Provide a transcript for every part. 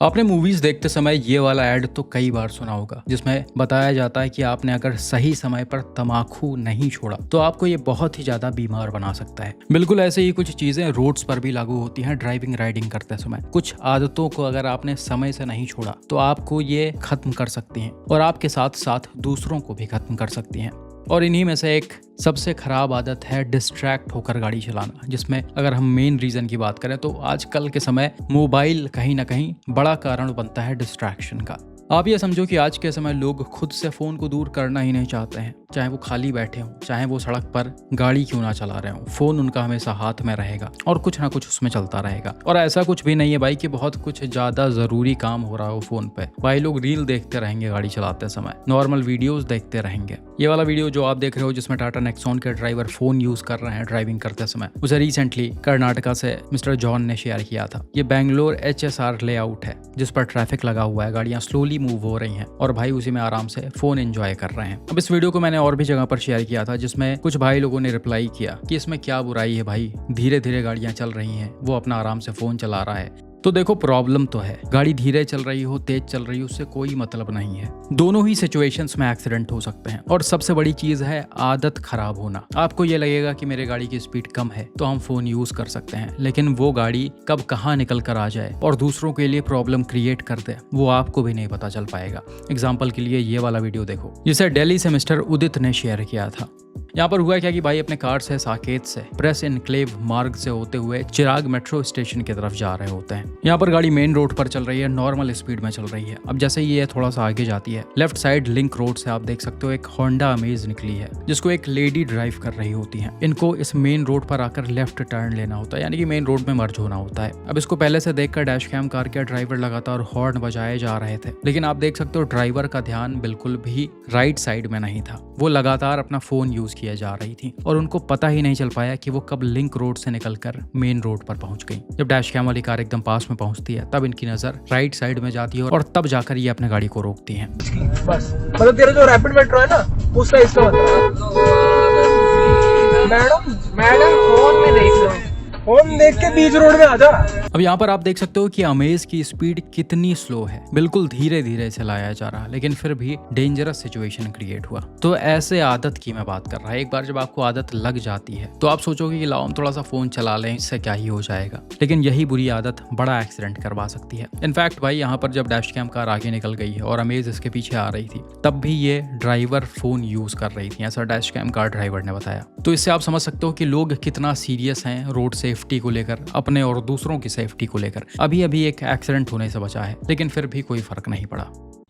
आपने मूवीज देखते समय ये वाला ऐड तो कई बार सुना होगा, जिसमें बताया जाता है कि आपने अगर सही समय पर तम्बाकू नहीं छोड़ा तो आपको ये बहुत ही ज्यादा बीमार बना सकता है। बिल्कुल ऐसे ही कुछ चीजें रोड्स पर भी लागू होती हैं ड्राइविंग राइडिंग करते समय। कुछ आदतों को अगर आपने समय से नहीं छोड़ा तो आपको ये खत्म कर सकती हैं और आपके साथ साथ दूसरों को भी खत्म कर सकती हैं। और इन्हीं में से एक सबसे खराब आदत है डिस्ट्रैक्ट होकर गाड़ी चलाना, जिसमें अगर हम मेन रीजन की बात करें तो आजकल के समय मोबाइल कहीं ना कहीं बड़ा कारण बनता है डिस्ट्रैक्शन का। आप ये समझो कि आज के समय लोग खुद से फोन को दूर करना ही नहीं चाहते हैं, चाहे वो खाली बैठे हों, चाहे वो सड़क पर गाड़ी क्यों ना चला रहे हों, फोन उनका हमेशा हाथ में रहेगा और कुछ ना कुछ उसमें चलता रहेगा। और ऐसा कुछ भी नहीं है भाई कि बहुत कुछ ज्यादा जरूरी काम हो रहा हो फोन पे, भाई लोग रील देखते रहेंगे गाड़ी चलाते समय, नॉर्मल वीडियोस देखते रहेंगे। ये वाला वीडियो जो आप देख रहे हो जिसमें टाटा नेक्सॉन के ड्राइवर फोन यूज कर रहे हैं ड्राइविंग करते समय, उसे रिसेंटली कर्नाटका से मिस्टर जॉन ने शेयर किया था। ये बैंगलोर HSR लेआउट है जिस पर ट्रैफिक लगा हुआ है, गाड़ियां स्लोली मूव हो रही हैं और भाई उसी में आराम से फोन एंजॉय कर रहे हैं। अब इस वीडियो को मैंने और भी जगह पर शेयर किया था जिसमें कुछ भाई लोगों ने रिप्लाई किया कि इसमें क्या बुराई है भाई, धीरे धीरे गाड़ियां चल रही हैं, वो अपना आराम से फोन चला रहा है। तो देखो प्रॉब्लम तो है, गाड़ी धीरे चल रही हो तेज चल रही हो उससे कोई मतलब नहीं है, दोनों ही सिचुएशंस में एक्सीडेंट हो सकते हैं। और सबसे बड़ी चीज है आदत खराब होना। आपको ये लगेगा कि मेरे गाड़ी की स्पीड कम है तो हम फोन यूज कर सकते हैं, लेकिन वो गाड़ी कब कहाँ निकल कर आ जाए और दूसरों के लिए प्रॉब्लम क्रिएट कर दे वो आपको भी नहीं पता चल पाएगा। एग्जाम्पल के लिए ये वाला वीडियो देखो जिसे दिल्ली से मिस्टर उदित ने शेयर किया था। यहाँ पर हुआ क्या कि भाई अपने कार से साकेत से प्रेस इनक्लेव मार्ग से होते हुए चिराग मेट्रो स्टेशन की तरफ जा रहे होते हैं। यहाँ पर गाड़ी मेन रोड पर चल रही है, नॉर्मल स्पीड में चल रही है। अब जैसे ही ये थोड़ा सा आगे जाती है, लेफ्ट साइड लिंक रोड से आप देख सकते हो एक होंडा अमेज निकली है जिसको एक लेडी ड्राइव कर रही होती है। इनको इस मेन रोड पर आकर लेफ्ट टर्न लेना होता है, यानी कि मेन रोड में मर्ज होना होता है। अब इसको पहले से देखकर डैश कैम कार के ड्राइवर लगातार हॉर्न बजाए जा रहे थे, लेकिन आप देख सकते हो ड्राइवर का ध्यान बिल्कुल भी राइट साइड में नहीं था, वो लगातार अपना फोन यूज किया जा रही थी और उनको पता ही नहीं चल पाया कि वो कब लिंक रोड से निकलकर मेन रोड पर पहुंच गई। जब डैश कैम वाली कार एकदम पास में पहुंचती है तब इनकी नजर राइट साइड में जाती है और तब जाकर ये अपने गाड़ी को रोकती हैं। बस मतलब तेरा जो रैपिड मेट्रो है ना उसका इसका मतलब मैडम फोन में देख लो, फोन देख के बीच रोड में आ जा। अब यहाँ पर आप देख सकते हो कि अमेज की स्पीड कितनी स्लो है, बिल्कुल धीरे धीरे चलाया जा रहा, लेकिन फिर भी डेंजरस सिचुएशन क्रिएट हुआ। तो ऐसे आदत की मैं बात कर रहा है। एक बार जब आपको आदत लग जाती है तो आप सोचोगे कि लाओ हम थोड़ा सा फोन चला लें, इससे क्या ही हो जाएगा, लेकिन यही बुरी आदत बड़ा एक्सीडेंट करवा सकती है। इनफैक्ट भाई यहाँ पर जब डैश कैम कार आगे निकल गई है और अमेज इसके पीछे आ रही थी तब भी ये ड्राइवर फोन यूज कर रही थी, ऐसा डैश कैम कार ड्राइवर ने बताया। तो इससे आप समझ सकते हो कि लोग कितना सीरियस हैं रोड सेफ्टी को लेकर, अपने और दूसरों की सेफ्टी को लेकर। अभी अभी एक एक्सीडेंट होने से बचा है लेकिन फिर भी कोई फर्क नहीं पड़ा।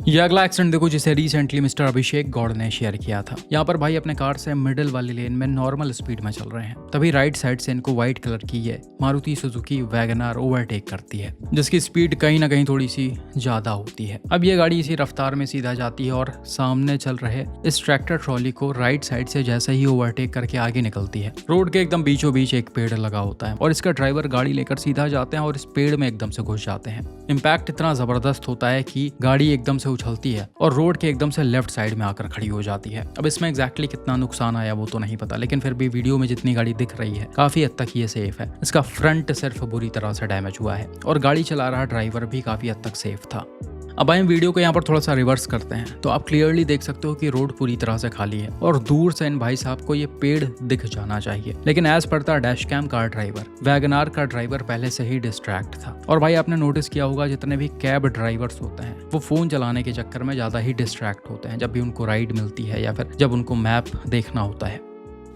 ये अगला एक्सीडेंट देखो जिसे रिसेंटली मिस्टर अभिषेक गौड़ ने शेयर किया था। यहाँ पर भाई अपने कार से मिडिल वाली लेन में नॉर्मल स्पीड में चल रहे हैं, तभी राइट साइड से इनको व्हाइट कलर की ये मारुति सुजुकी वैगनआर ओवरटेक करती है जिसकी स्पीड कहीं ना कहीं थोड़ी सी ज्यादा होती है। अब ये गाड़ी इसी रफ्तार में सीधा जाती है और सामने चल रहे इस ट्रैक्टर ट्रॉली को राइट साइड से जैसे ही ओवरटेक करके आगे निकलती है। रोड के एकदम बीचों बीच एक पेड़ लगा होता है और इसका ड्राइवर गाड़ी लेकर सीधा जाते हैं और इस पेड़ में एकदम से घुस जाते हैं। इम्पैक्ट इतना जबरदस्त होता है कि गाड़ी एकदम से उछलती है और रोड के एकदम से लेफ्ट साइड में आकर खड़ी हो जाती है। अब इसमें एग्जैक्टली कितना नुकसान आया वो तो नहीं पता, लेकिन फिर भी वीडियो में जितनी गाड़ी दिख रही है काफी हद तक ये सेफ है। इसका फ्रंट सिर्फ बुरी तरह से डैमेज हुआ है और गाड़ी चला रहा ड्राइवर भी काफी हद तक सेफ था। अब हम वीडियो को यहाँ पर थोड़ा सा रिवर्स करते हैं तो आप क्लियरली देख सकते हो कि रोड पूरी तरह से खाली है और दूर से इन भाई साहब को ये पेड़ दिख जाना चाहिए, लेकिन एज पड़ता dash cam car driver WagonR का ड्राइवर पहले से ही डिस्ट्रैक्ट था। और भाई आपने नोटिस किया होगा जितने भी कैब ड्राइवर्स होते हैं वो फोन चलाने के चक्कर में ज्यादा ही डिस्ट्रैक्ट होते हैं जब भी उनको राइड मिलती है या फिर जब उनको मैप देखना होता है।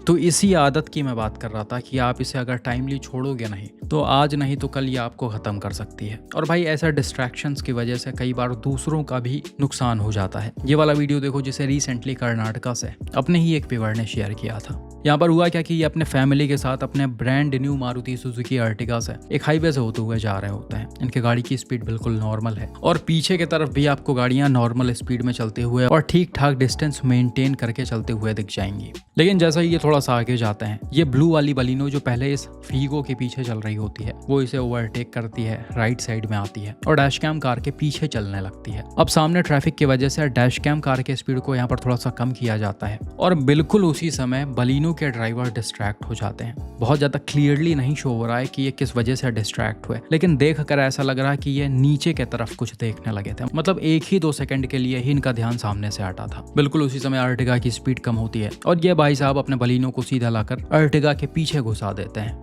तो इसी आदत की मैं बात कर रहा था कि आप इसे अगर टाइमली छोड़ोगे नहीं तो आज नहीं तो कल ये आपको खत्म कर सकती है। और भाई ऐसा डिस्ट्रैक्शंस की वजह से कई बार दूसरों का भी नुकसान हो जाता है। ये वाला वीडियो देखो जिसे रिसेंटली कर्नाटका से अपने ही एक व्यूअर ने शेयर किया था। यहाँ पर हुआ क्या कि ये अपने फैमिली के साथ अपने brand new Maruti Suzuki Ertiga से एक हाईवे से होते हुए जा रहे होते हैं। इनके गाड़ी की स्पीड बिल्कुल नॉर्मल है और पीछे की तरफ भी आपको गाड़ियां नॉर्मल स्पीड में चलते हुए और ठीक ठाक डिस्टेंस मेंटेन करके चलते हुए दिख जाएंगी। लेकिन जैसा ही ये थोड़ा सा आगे जाते हैं। ये ब्लू वाली बलिनो जो पहले इस फीगो के पीछे चल रही होती है वो इसे ओवरटेक करती है, राइट साइड में आती है और डैश कैम कार के पीछे चलने लगती है। अब सामने ट्रैफिक की वजह से डैश कैम कार के स्पीड को यहाँ पर थोड़ा सा कम किया जाता है और बिल्कुल उसी समय बलिनो के ड्राइवर डिस्ट्रैक्ट हो जाते हैं। बहुत ज्यादा क्लियरली नहीं शो हो रहा है कि ये किस वजह से डिस्ट्रैक्ट हुए, लेकिन देख कर ऐसा लग रहा है कि ये नीचे के तरफ कुछ देखने लगे थे। मतलब एक ही 2 सेकंड के लिए ही इनका ध्यान सामने से हटा था। बिल्कुल उसी समय अर्टिगा की स्पीड कम होती है और ये भाई साहब अपने बलिनो को सीधा लाकर अर्टिगा के पीछे घुसा देते हैं।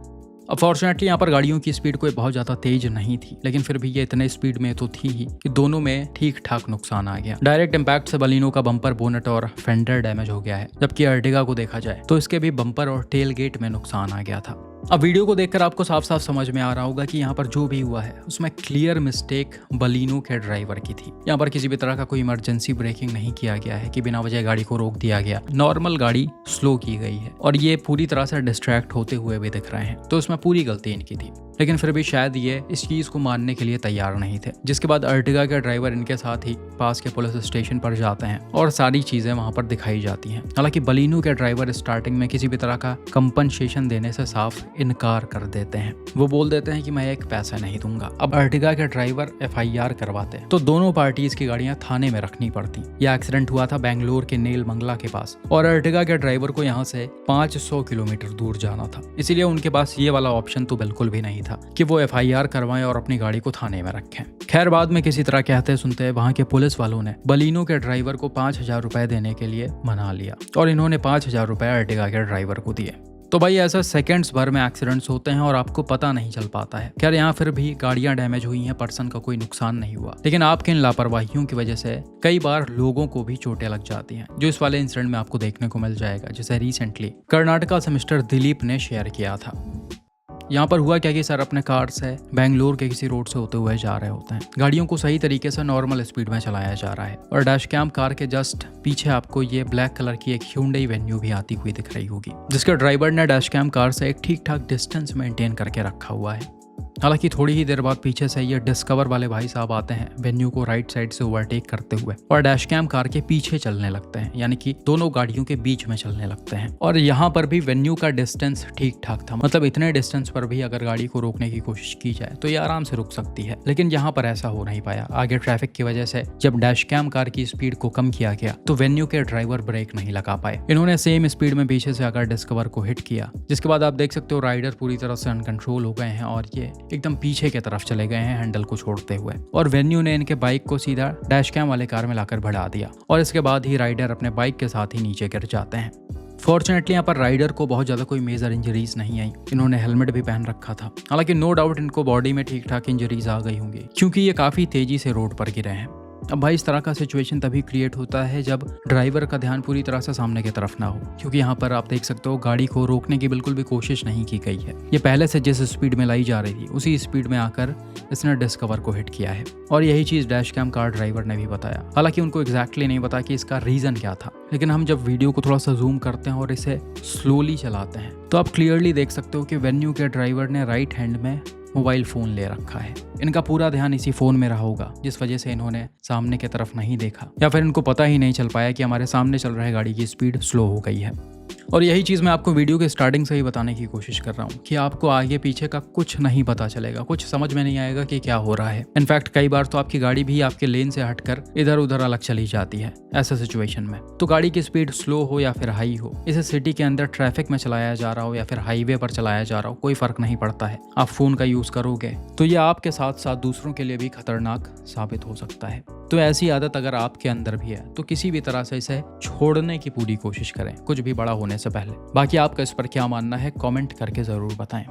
अब फॉर्चुनेटली यहाँ पर गाड़ियों की स्पीड कोई बहुत ज़्यादा तेज नहीं थी, लेकिन फिर भी ये इतने स्पीड में तो थी ही कि दोनों में ठीक ठाक नुकसान आ गया। डायरेक्ट इम्पैक्ट से बलिनो का बम्पर, बोनेट और फेंडर डैमेज हो गया है, जबकि अर्टिगा को देखा जाए तो इसके भी बम्पर और टेल गेट में नुकसान आ गया था। अब वीडियो को देखकर आपको साफ साफ समझ में आ रहा होगा कि यहाँ पर जो भी हुआ है उसमें क्लियर मिस्टेक बलिनो के ड्राइवर की थी। यहाँ पर किसी भी तरह का कोई इमरजेंसी ब्रेकिंग नहीं किया गया है कि बिना वजह गाड़ी को रोक दिया गया। नॉर्मल गाड़ी स्लो की गई है और ये पूरी तरह से डिस्ट्रैक्ट होते हुए भी दिख रहे हैं, तो इसमें पूरी गलती इनकी थी। लेकिन फिर भी शायद ये इस चीज को मानने के लिए तैयार नहीं थे, जिसके बाद अर्टिगा के ड्राइवर इनके साथ ही पास के पुलिस स्टेशन पर जाते हैं और सारी चीजें वहां पर दिखाई जाती हैं। हालांकि बलिनो के ड्राइवर स्टार्टिंग में किसी भी तरह का कंपनसेशन देने से साफ इनकार कर देते हैं। वो बोल देते हैं कि मैं एक पैसा नहीं दूंगा। अब अर्टिगा के ड्राइवर FIR करवाते तो दोनों पार्टीज की गाड़ियां थाने में रखनी पड़ती। यह एक्सीडेंट हुआ था बेंगलोर के नेल मंगला के पास और अर्टिगा के ड्राइवर को यहाँ से 500 किलोमीटर दूर जाना था, इसीलिए उनके पास ये वाला ऑप्शन तो बिल्कुल भी नहीं था कि वो FIR करवाएं और अपनी गाड़ी को थाने में रखें। खैर बाद में किसी तरह कहते सुनते वहां के पुलिस वालों ने बलिनो के ड्राइवर को 5,000 रुपए देने के लिए मना लिया और इन्होंने 5,000 रुपए अर्टिगा के ड्राइवर को दिए। तो भाई ऐसा सेकंड्स भर में एक्सीडेंट्स होते हैं और आपको पता नहीं चल पाता है। खैर यहाँ फिर भी गाड़ियां डैमेज हुई हैं, पर्सन का कोई नुकसान नहीं हुआ, लेकिन आपके इन लापरवाहियों की वजह से कई बार लोगों को भी चोटें लग जाती हैं, जो इस वाले इंसिडेंट में आपको देखने को मिल जाएगा, जिसे रिसेंटली कर्नाटका से मिस्टर दिलीप ने शेयर किया था। यहाँ पर हुआ क्या कि सर अपने कार से बेंगलोर के किसी रोड से होते हुए जा रहे होते हैं। गाड़ियों को सही तरीके से नॉर्मल स्पीड में चलाया जा रहा है और डैश कैम कार के जस्ट पीछे आपको ये ब्लैक कलर की एक Hyundai Venue भी आती हुई दिख रही होगी, जिसके ड्राइवर ने डैश कैम कार से एक ठीक ठाक डिस्टेंस मेंटेन करके रखा हुआ है। हालांकि थोड़ी ही देर बाद पीछे से ये डिस्कवर वाले भाई साहब आते हैं वेन्यू को राइट साइड से ओवरटेक करते हुए और डैश कैम कार के पीछे चलने लगते हैं, यानी कि दोनों गाड़ियों के बीच में चलने लगते हैं। और यहाँ पर भी वेन्यू का डिस्टेंस ठीक ठाक था, मतलब इतने डिस्टेंस पर भी अगर गाड़ी को रोकने की कोशिश की जाए तो ये आराम से रुक सकती है, लेकिन यहाँ पर ऐसा हो नहीं पाया। आगे ट्रैफिक की वजह से जब डैश कैम कार की स्पीड को कम किया गया तो वेन्यू के ड्राइवर ब्रेक नहीं लगा पाए। इन्होंने सेम स्पीड में पीछे से आकर डिस्कवर को हिट किया, जिसके बाद आप देख सकते हो राइडर पूरी तरह से अनकंट्रोल हो गए हैं और ये एकदम पीछे की तरफ चले गए हैं हैंडल को छोड़ते हुए, और वेन्यू ने इनके बाइक को सीधा डैश कैम वाले कार में लाकर बढ़ा दिया और इसके बाद ही राइडर अपने बाइक के साथ ही नीचे गिर जाते हैं। फॉर्चुनेटली यहाँ पर राइडर को बहुत ज़्यादा कोई मेजर इंजरीज नहीं आई, इन्होंने हेलमेट भी पहन रखा था। हालांकि नो डाउट इनको बॉडी में ठीक ठाक इंजरीज आ गई होंगी, क्योंकि ये काफ़ी तेजी से रोड पर गिरे हैं। अब भाई इस तरह का सिचुएशन तभी क्रिएट होता है जब ड्राइवर का ध्यान पूरी तरह से सामने की तरफ ना हो, क्योंकि यहाँ पर आप देख सकते हो गाड़ी को रोकने की बिल्कुल भी कोशिश नहीं की गई है। ये पहले से जिस स्पीड में लाई जा रही थी उसी स्पीड में आकर इसने डिस्कवर को हिट किया है, और यही चीज़ डैश कैम कार ड्राइवर ने भी बताया। हालांकि उनको एग्जैक्टली नहीं पता कि इसका रीज़न क्या था, लेकिन हम जब वीडियो को थोड़ा सा जूम करते हैं और इसे स्लोली चलाते हैं तो आप क्लियरली देख सकते हो कि वेन्यू के ड्राइवर ने राइट हैंड में मोबाइल फ़ोन ले रखा है। इनका पूरा ध्यान इसी फ़ोन में रहा होगा, जिस वजह से इन्होंने सामने की तरफ नहीं देखा, या फिर इनको पता ही नहीं चल पाया कि हमारे सामने चल रहे गाड़ी की स्पीड स्लो हो गई है। और यही चीज़ मैं आपको वीडियो के स्टार्टिंग से ही बताने की कोशिश कर रहा हूँ कि आपको आगे पीछे का कुछ नहीं पता चलेगा, कुछ समझ में नहीं आएगा कि क्या हो रहा है। इनफैक्ट कई बार तो आपकी गाड़ी भी आपके लेन से हटकर इधर उधर अलग चली जाती है। ऐसे सिचुएशन में तो गाड़ी की स्पीड स्लो हो या फिर हाई हो, इसे सिटी के अंदर ट्रैफिक में चलाया जा रहा हो या फिर हाईवे पर चलाया जा रहा हो, कोई फर्क नहीं पड़ता है। आप फोन का यूज करोगे तो ये आपके साथ साथ दूसरों के लिए भी खतरनाक साबित हो सकता है। तो ऐसी आदत अगर आपके अंदर भी है तो किसी भी तरह से इसे छोड़ने की पूरी कोशिश करें, कुछ भी बड़ा होने से पहले। बाकी आपका इस पर क्या मानना है कमेंट करके जरूर बताएं।